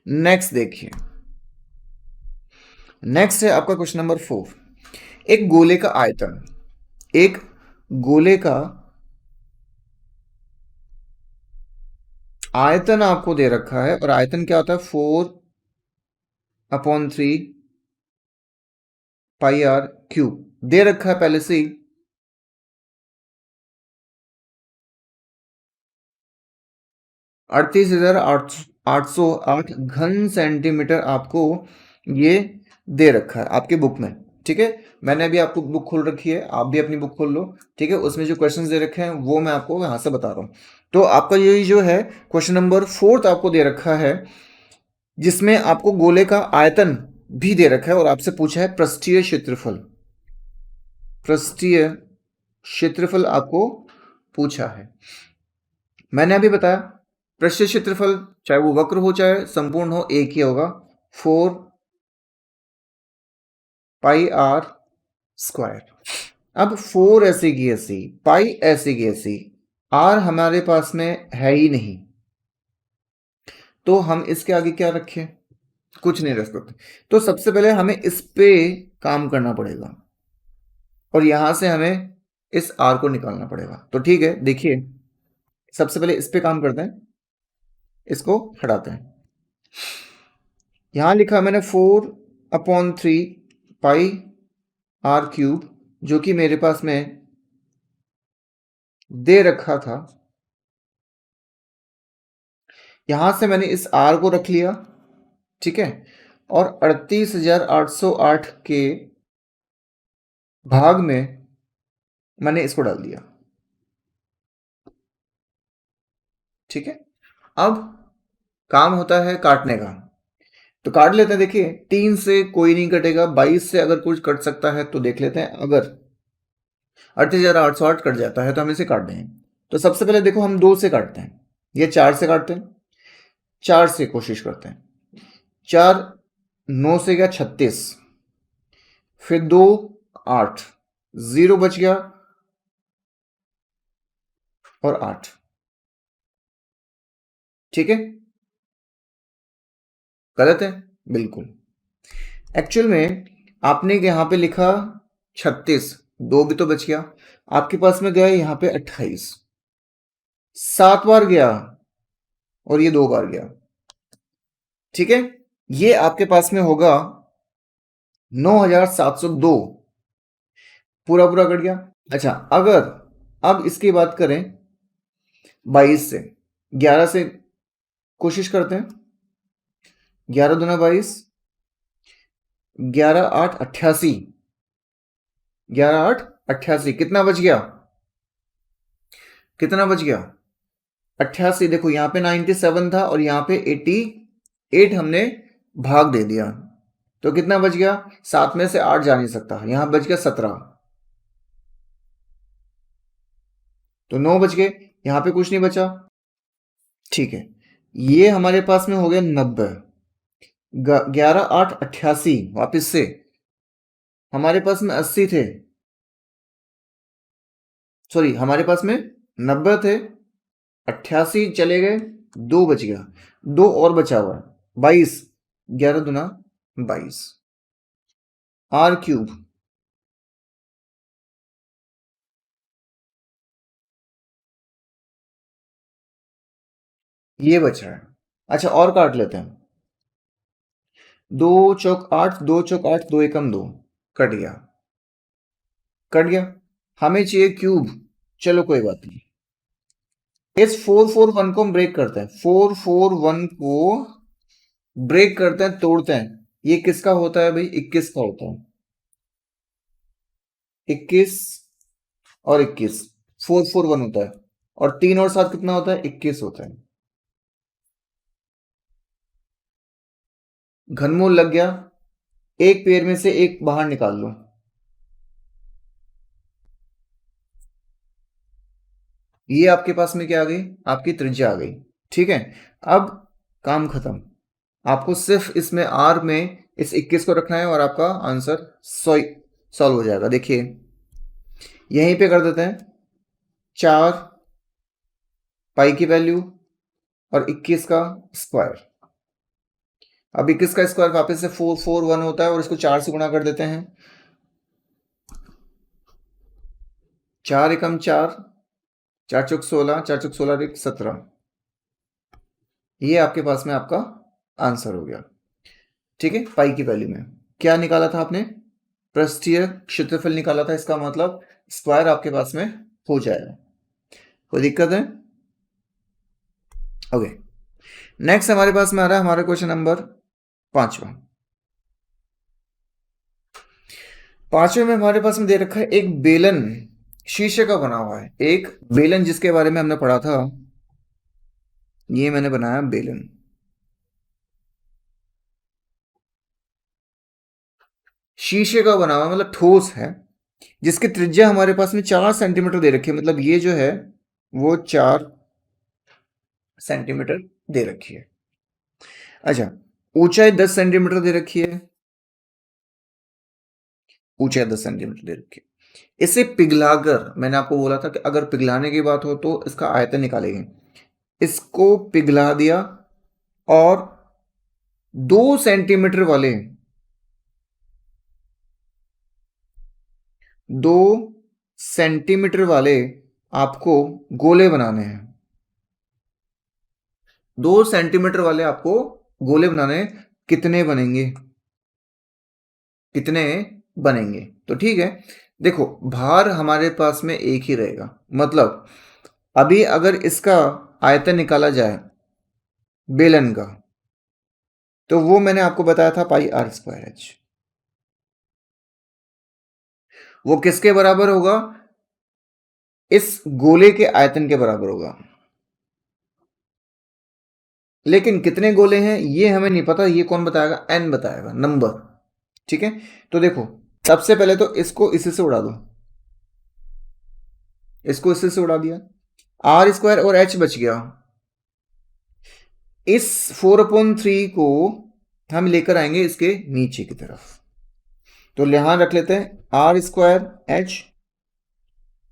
Next देखिए, next है आपका क्वेश्चन नंबर 4। एक गोले का आयतन, एक गोले का आयतन आपको दे रखा है, और आयतन क्या होता है, 4/3 पाई आर क्यूब दे रखा है पहले से ही। 38,808 घन सेंटीमीटर आपको ये दे रखा है आपके बुक में। ठीक है, मैंने अभी आपको बुक खोल रखी है, आप भी अपनी बुक खोल लो। ठीक है, उसमें जो क्वेश्चंस दे रखे हैं वो मैं आपको यहाँ से बता रहा हूँ। तो आपका यही जो है क्वेश्चन नंबर 4 आपको दे रखा है, जिसमें आपको गोले का आयतन भी दे रखा है और आपसे पूछा है पृष्ठीय क्षेत्रफल। पृष्ठीय क्षेत्रफल आपको पूछा है। मैंने अभी बताया पृष्ठीय क्षेत्रफल चाहे वो वक्र हो चाहे संपूर्ण हो, एक ही होगा, 4 पाई आर स्क्वायर। अब 4 ऐसे की ऐसी, पाई ऐसे की ऐसी, आर हमारे पास में है ही नहीं, तो हम इसके आगे क्या रखें, कुछ नहीं रख सकते। तो सबसे पहले हमें इस पे काम करना पड़ेगा, और यहां से हमें इस आर को निकालना पड़ेगा। तो ठीक है, देखिए सबसे पहले इस पे काम करते हैं, इसको हटाते हैं। यहां लिखा मैंने 4/3 पाई आर क्यूब, जो कि मेरे पास में दे रखा था। यहां से मैंने इस आर को रख लिया, ठीक है, और 38,808 के भाग में मैंने इसको डाल दिया। ठीक है, अब काम होता है काटने का, तो काट लेते हैं। देखिए 3 से कोई नहीं कटेगा, 22 से अगर कुछ कट सकता है तो देख लेते हैं। अगर 38,808 कट जाता है तो हम इसे काट देंगे। तो सबसे पहले देखो हम 2 से काटते हैं, ये 4 से काटते हैं, 4 से कोशिश करते हैं। 4 9 से गया 36, फिर 2 8, 0 बच गया और 8। ठीक है, गलत है बिल्कुल। एक्चुअल में आपने यहां पे लिखा 36, 2 भी तो बच गया, आपके पास में गया यहां पे 28, 7 बार गया और ये 2 बार गया। ठीक है, ये आपके पास में होगा 9,702, पूरा पूरा कट गया। अच्छा, अगर अब इसकी बात करें 22 से, 11 से कोशिश करते हैं, 11 दूना 22, 11 8 88, 11 8 88, कितना बच गया, कितना बच गया 88। देखो यहाँ पे 97 था और यहाँ पे 88 हमने भाग दे दिया, तो कितना बच गया, 7 में से 8 जा नहीं सकता, यहां बच गया 17, तो 9 बच गए, यहां पे कुछ नहीं बचा। ठीक है, ये हमारे पास में हो गया 90। 11 8 88, वापिस से हमारे पास में 80 थे, सॉरी हमारे पास में 90 थे, 88 चले गए, 2 बच गया, 2 और बचा हुआ है 22, 11 दूना 22 आर क्यूब। ये बचा है। अच्छा, और काट लेते हैं, 2 चौक 8, 2 चौक 8, 2 एकम 2, कट गया, कट गया। हमें चाहिए क्यूब, चलो कोई बात नहीं, इस 441 को हम ब्रेक करते हैं, 441 को ब्रेक करते हैं, तोड़ते हैं। ये किसका होता है भाई, 21 का होता है, 21 और 21, 441 होता है, और 3 और 7 कितना होता है, 21 होता है। घनमूल लग गया, एक पेड़ में से एक बाहर निकाल लो, ये आपके पास में क्या आ गई, आपकी त्रिज्या आ गई। ठीक है, अब काम खत्म, आपको सिर्फ इसमें आर में इस 21 को रखना है और आपका आंसर सॉल्व हो जाएगा। देखिए यहीं पे कर देते हैं, 4 पाई की वैल्यू और 21 का स्क्वायर, अब 21 का स्क्वायर वापस से 441 होता है और इसको 4 से गुणा कर देते हैं। 4 एकम 4, 4 चौक 16, 4 चौक 16 17। ये आपके पास में आपका आंसर हो गया। ठीक है, पाई की वैल्यू में क्या निकाला था आपने? पृष्ठीय क्षेत्रफल निकाला था। इसका मतलब स्क्वायर आपके पास में हो जाएगा। कोई दिक्कत है? ओके, नेक्स्ट हमारे पास में आ रहा है हमारा क्वेश्चन नंबर 5वां। 5वें में हमारे पास में दे रखा है एक बेलन शीशे का बना हुआ है। एक बेलन जिसके बारे में हमने पढ़ा था, ये मैंने बनाया बेलन। शीशे का बना हुआ मतलब ठोस है, जिसकी त्रिज्या हमारे पास में 4 सेंटीमीटर दे रखी है। मतलब ये जो है वो 4 सेंटीमीटर दे रखी है। अच्छा, ऊंचाई 10 सेंटीमीटर दे रखी है। ऊंचाई 10 सेंटीमीटर दे रखी है। इसे पिघलाकर, मैंने आपको बोला था कि अगर पिघलाने की बात हो तो इसका आयतन निकालेंगे। इसको पिघला दिया और 2 सेंटीमीटर वाले 2 सेंटीमीटर वाले आपको गोले बनाने हैं। 2 सेंटीमीटर वाले आपको गोले बनाने हैं। कितने बनेंगे? कितने बनेंगे? तो ठीक है, देखो भार हमारे पास में एक ही रहेगा। मतलब अभी अगर इसका आयतन निकाला जाए बेलन का, तो वो मैंने आपको बताया था पाई आर स्क्वायर एच। वो किसके बराबर होगा? इस गोले के आयतन के बराबर होगा। लेकिन कितने गोले हैं ये हमें नहीं पता। ये कौन बताएगा? एन बताएगा, नंबर। ठीक है, तो देखो सबसे पहले तो इसको इसी से उड़ा दो। इसको इसी से उड़ा दिया, आर स्क्वायर और एच बच गया। इस 4/3 को हम लेकर आएंगे इसके नीचे की तरफ। तो यहां रख लेते हैं आर स्क्वायर एच।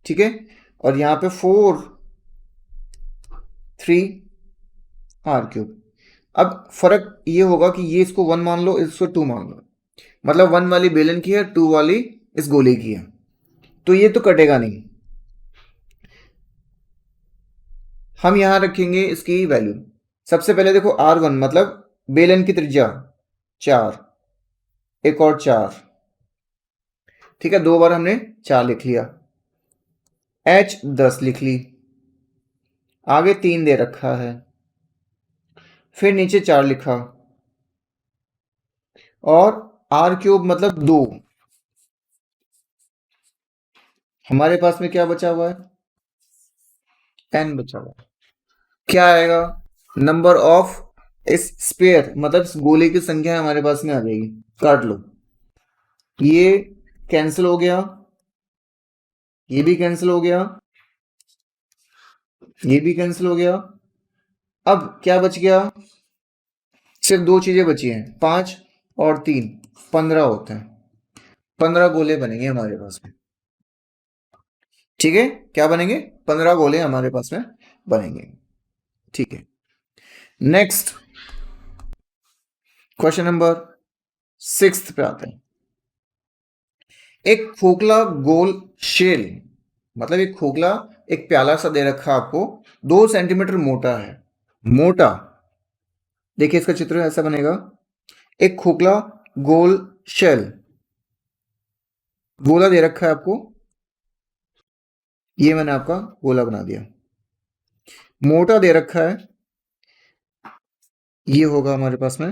ठीक है, और यहां पे 4/3 आर क्यूब। अब फर्क ये होगा कि ये इसको 1 मान लो, इसको 2 मान लो। मतलब 1 वाली बेलन की है, 2 वाली इस गोले की है। तो ये तो कटेगा नहीं। हम यहां रखेंगे इसकी वैल्यू। सबसे पहले देखो R1 मतलब बेलन की त्रिज्या 4, एक और 4। ठीक है, 2 बार हमने 4 लिख लिया। H 10 लिख ली, आगे 3 दे रखा है, फिर नीचे 4 लिखा, और R क्यूब मतलब 2। हमारे पास में क्या बचा हुआ है? n बचा हुआ है। क्या आएगा? नंबर ऑफ इस स्पेयर मतलब इस गोले की संख्या हमारे पास में आ जाएगी। काट लो, ये कैंसिल हो गया, ये भी कैंसिल हो गया, ये भी कैंसिल हो गया। अब क्या बच गया? सिर्फ 2 चीजें बची हैं, 5 और 3, 15 होते हैं। 15 गोले बनेंगे हमारे पास में। ठीक है, क्या बनेंगे? 15 गोले हमारे पास में बनेंगे। ठीक है, नेक्स्ट क्वेश्चन नंबर 6 पे आते हैं। एक खोखला गोल शेल, मतलब एक खोखला एक प्याला सा दे रखा आपको, 2 सेंटीमीटर मोटा है। मोटा, देखिए इसका चित्र ऐसा बनेगा। एक खोखला गोल शेल, गोला दे रखा है आपको, ये मैंने आपका गोला बना दिया। मोटा दे रखा है, ये होगा हमारे पास में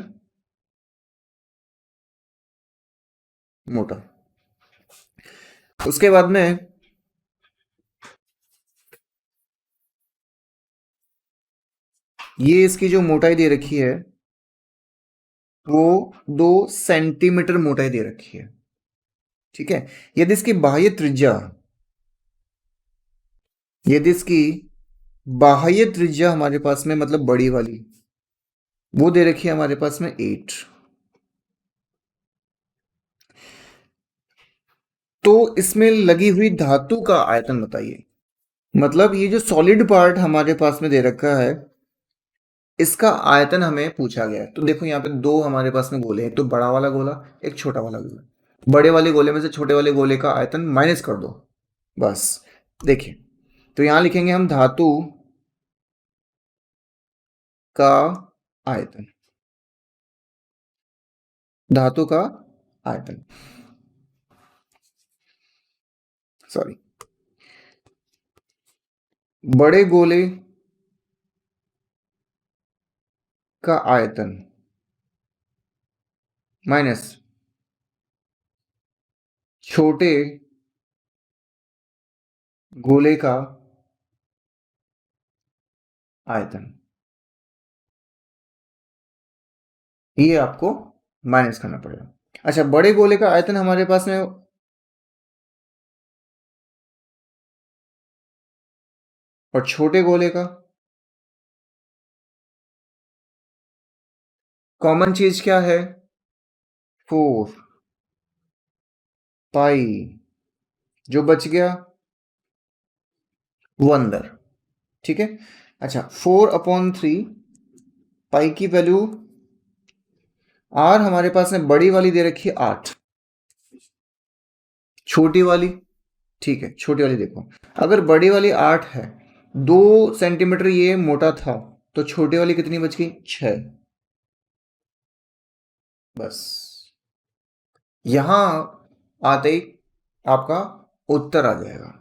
मोटा। उसके बाद में ये इसकी जो मोटाई दे रखी है वो 2 सेंटीमीटर मोटाई दे रखी है। ठीक है, यदि इसकी बाह्य त्रिज्या, यदि इसकी बाह्य त्रिज्या हमारे पास में मतलब बड़ी वाली, वो दे रखी है हमारे पास में 8, तो इसमें लगी हुई धातु का आयतन बताइए। मतलब ये जो सॉलिड पार्ट हमारे पास में दे रखा है, इसका आयतन हमें पूछा गया है। तो देखो यहाँ पे दो हमारे पास में गोले हैं, एक तो बड़ा वाला गोला, एक छोटा वाला गोला। बड़े वाले गोले में से छोटे वाले गोले का आयतन माइनस कर दो, बस। देखिए, तो यहाँ लिखेंगे हम धातु का आयतन, धातु का आयतन, सॉरी, बड़े गोले का आयतन माइनस छोटे गोले का आयतन, ये आपको माइनस करना पड़ेगा। अच्छा, बड़े गोले का आयतन हमारे पास में, और छोटे गोले का कॉमन चीज क्या है? 4 पाई, जो बच गया वो अंदर, ठीक है। अच्छा, 4/3 पाई की वैल्यू, आर हमारे पास में बड़ी वाली दे रखी है 8, छोटी वाली, ठीक है, छोटी वाली देखो, अगर बड़ी वाली 8 है, 2 सेंटीमीटर ये मोटा था, तो छोटी वाली कितनी बच गई? 6, बस। यहां आते ही आपका उत्तर आ जाएगा।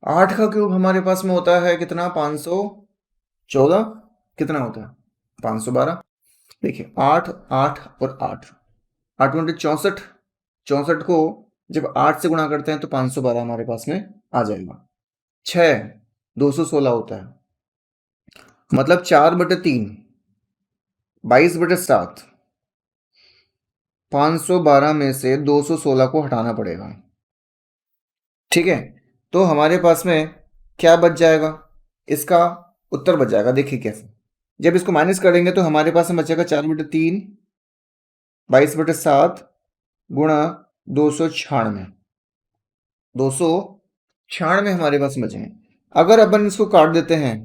8 का क्यूब हमारे पास में होता है कितना? 514, कितना होता है? 512। देखिए, 8 8 और 8, 8 गुणे 64, 64 को जब 8 से गुणा करते हैं तो 512 हमारे पास में आ जाएगा। 6 216 होता है, मतलब 4/3, 22/7, 512 में से 216 को हटाना पड़ेगा, ठीक है। तो हमारे पास में क्या बच जाएगा? इसका उत्तर बच जाएगा, देखिए कैसे। जब इसको माइनस करेंगे तो हमारे पास में बचेगा 4/3, 22/7 गुणा 296, 296 हमारे पास में बचेंगे। अगर अपन इसको काट देते हैं,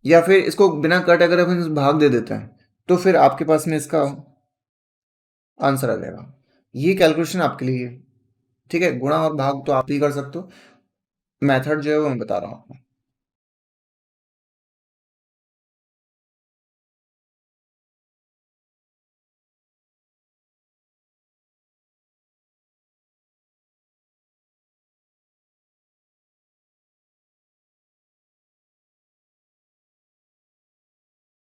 या फिर इसको बिना काटे अगर अपन भाग दे देते हैं, तो फिर आपके पास में इसका आंसर आ जाएगा। ये कैलकुलेशन आपके लिए है, ठीक है। गुणा और भाग तो आप ही कर सकते हो, मेथड जो है वो मैं बता रहा हूँ आपको।